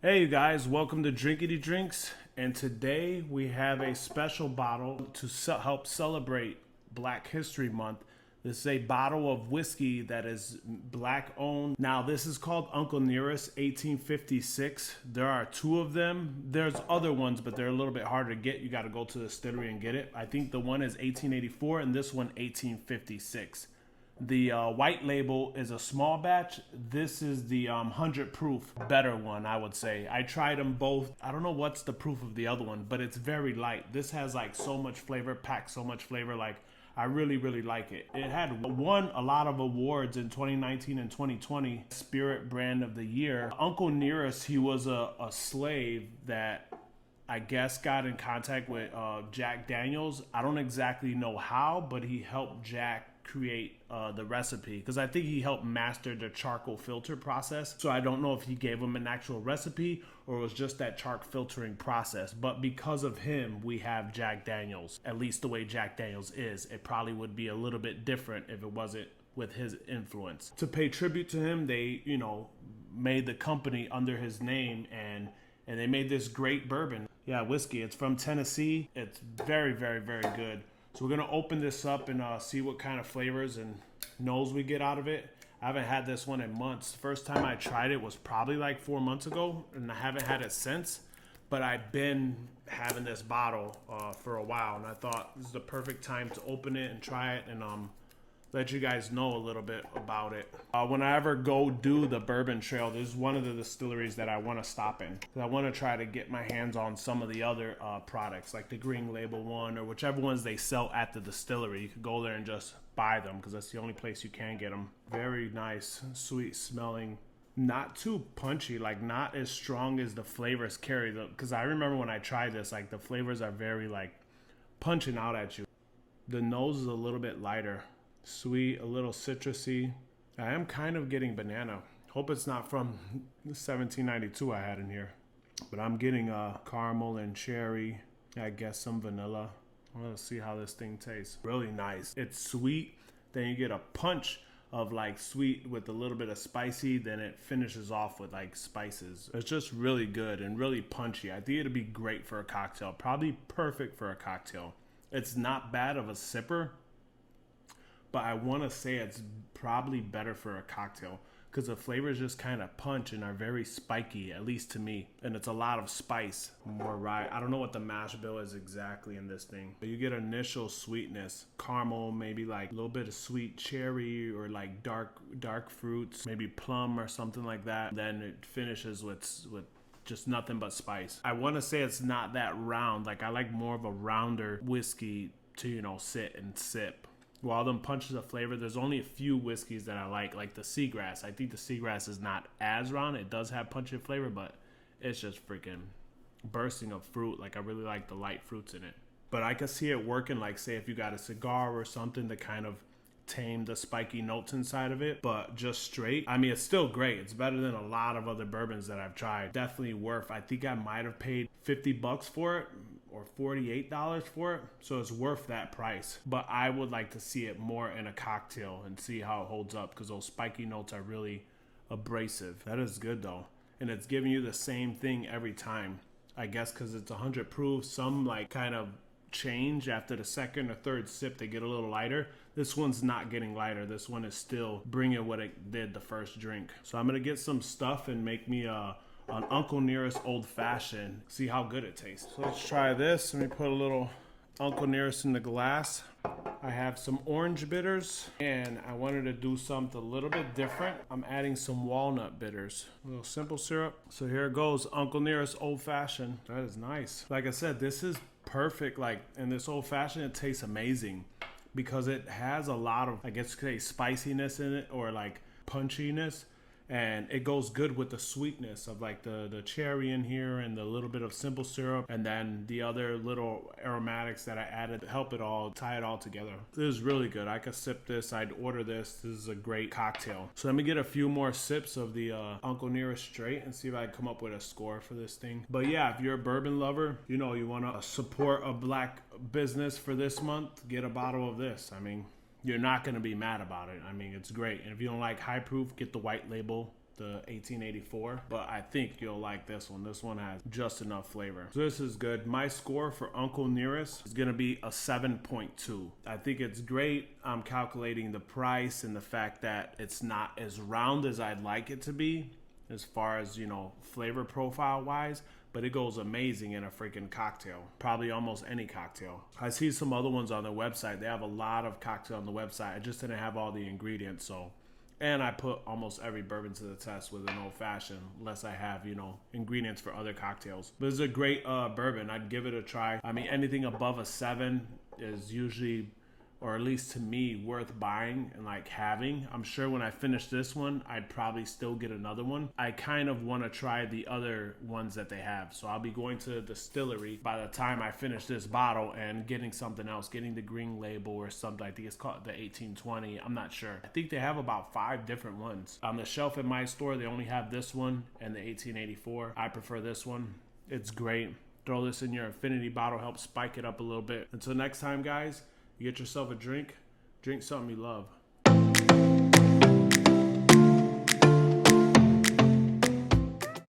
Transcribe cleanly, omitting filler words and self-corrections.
Hey you guys, welcome to Drinkity Drinks, and today we have a special bottle to help celebrate Black History Month. This is a bottle of whiskey that is black owned. Now this is called Uncle Nearest 1856. There are two of them. There's other ones, but they're a little bit harder to get. You got to go to the distillery and get it. I think the one is 1884 and this one 1856. The white label is a small batch. This is the 100 proof, better one, I would say. I tried them both. I don't know what's the proof of the other one, but it's very light. This has like so much flavor, packs so much flavor. Like, I really like it. It had won a lot of awards in 2019 and 2020, Spirit Brand of the Year. Uncle Nearest, he was a slave that I guess got in contact with Jack Daniels. I don't exactly know how, but he helped Jack create the recipe because I think he helped master the charcoal filter process. So I don't know if he gave him an actual recipe or it was just that charcoal filtering process. But because of him, we have Jack Daniels, at least the way Jack Daniels is. It probably would be a little bit different if it wasn't with his influence. To pay tribute to him, they, made the company under his name and they made this great bourbon. Yeah, whiskey. It's from Tennessee. It's very good. So we're gonna open this up and see what kind of flavors and nose we get out of it. I haven't had this one in months. First time I tried it was probably like 4 months ago, and I haven't had it since. But I've been having this bottle for a while, and I thought this is the perfect time to open it and try it and let you guys know a little bit about it. When I ever go do the bourbon trail, this is one of the distilleries that I want to stop in. I want to try to get my hands on some of the other products, like the green label one or whichever ones they sell at the distillery. You could go there and just buy them because that's the only place you can get them. Very nice, sweet smelling. Not too punchy, like not as strong as the flavors carry. Because I remember when I tried this, like the flavors are very like punching out at you. The nose is a little bit lighter. Sweet, a little citrusy. I am kind of getting banana. Hope it's not from 1792 I had in here. But I'm getting caramel and cherry. I guess some vanilla. Let's see how this thing tastes. Really nice. It's sweet. Then you get a punch of like sweet with a little bit of spicy. Then it finishes off with like spices. It's just really good and really punchy. I think it'd be great for a cocktail. Probably perfect for a cocktail. It's not bad of a sipper, but I want to say it's probably better for a cocktail because the flavors just kind of punch and are very spiky, at least to me. And it's a lot of spice, more rye. I don't know what the mash bill is exactly in this thing, but you get initial sweetness, caramel, maybe like a little bit of sweet cherry or like dark fruits, maybe plum or something like that. Then it finishes with just nothing but spice. I want to say it's not that round. Like I like more of a rounder whiskey to, sit and sip. While them punches of flavor, there's only a few whiskeys that I like the Seagrass. I think the Seagrass is not as round. It does have punch of flavor, but it's just freaking bursting of fruit. Like I really like the light fruits in it. But I can see it working, like say if you got a cigar or something to kind of tame the spiky notes inside of it, but just straight. I mean, it's still great. It's better than a lot of other bourbons that I've tried. Definitely worth. I think I might have paid $50 for it or $48 for it, so it's worth that price. But I would like to see it more in a cocktail and see how it holds up because those spiky notes are really abrasive. That is good though, and it's giving you the same thing every time. I guess because it's 100 proof. Some like kind of change after the second or third sip. They get a little lighter. This one's not getting lighter. This one is still bringing what it did the first drink. So I'm gonna get some stuff and make me an Uncle Nearest Old Fashioned. See how good it tastes. So let's try this. Let me put a little Uncle Nearest in the glass. I have some orange bitters and I wanted to do something a little bit different. I'm adding some walnut bitters, a little simple syrup. So here it goes, Uncle Nearest Old Fashioned. That is nice. Like I said, this is perfect. Like in this Old Fashioned, it tastes amazing because it has a lot of, I guess you could say, spiciness in it or like punchiness. And it goes good with the sweetness of like the cherry in here and the little bit of simple syrup and then the other little aromatics that I added to help it all, tie it all together. This is really good. I could sip this. I'd order this. This is a great cocktail. So let me get a few more sips of the Uncle Nearest straight and see if I can come up with a score for this thing. But yeah, if you're a bourbon lover, you want to support a black business for this month, get a bottle of this. I mean, you're not going to be mad about it. I mean, it's great. And if you don't like high proof, get the white label. the 1884, but I think you'll like this one. This one has just enough flavor. So this is good. My score for Uncle Nearest is gonna be a 7.2. I think it's great. I'm calculating the price and the fact that it's not as round as I'd like it to be as far as, you know, flavor profile wise, but it goes amazing in a freaking cocktail. Probably almost any cocktail. I see some other ones on their website. They have a lot of cocktail on the website. I just didn't have all the ingredients, so. And I put almost every bourbon to the test with an old fashioned, unless I have, you know, ingredients for other cocktails. But it's a great bourbon. I'd give it a try. I mean, anything above a 7 is usually, or at least to me, worth buying and like having. I'm sure when I finish this one, I'd probably still get another one. I kind of want to try the other ones that they have. So I'll be going to the distillery by the time I finish this bottle and getting something else, getting the green label or something. I think it's called the 1820. I'm not sure. I think they have about 5 different ones. On the shelf in my store, they only have this one and the 1884. I prefer this one. It's great. Throw this in your infinity bottle, help spike it up a little bit. Until next time, guys, you get yourself a drink, drink something you love.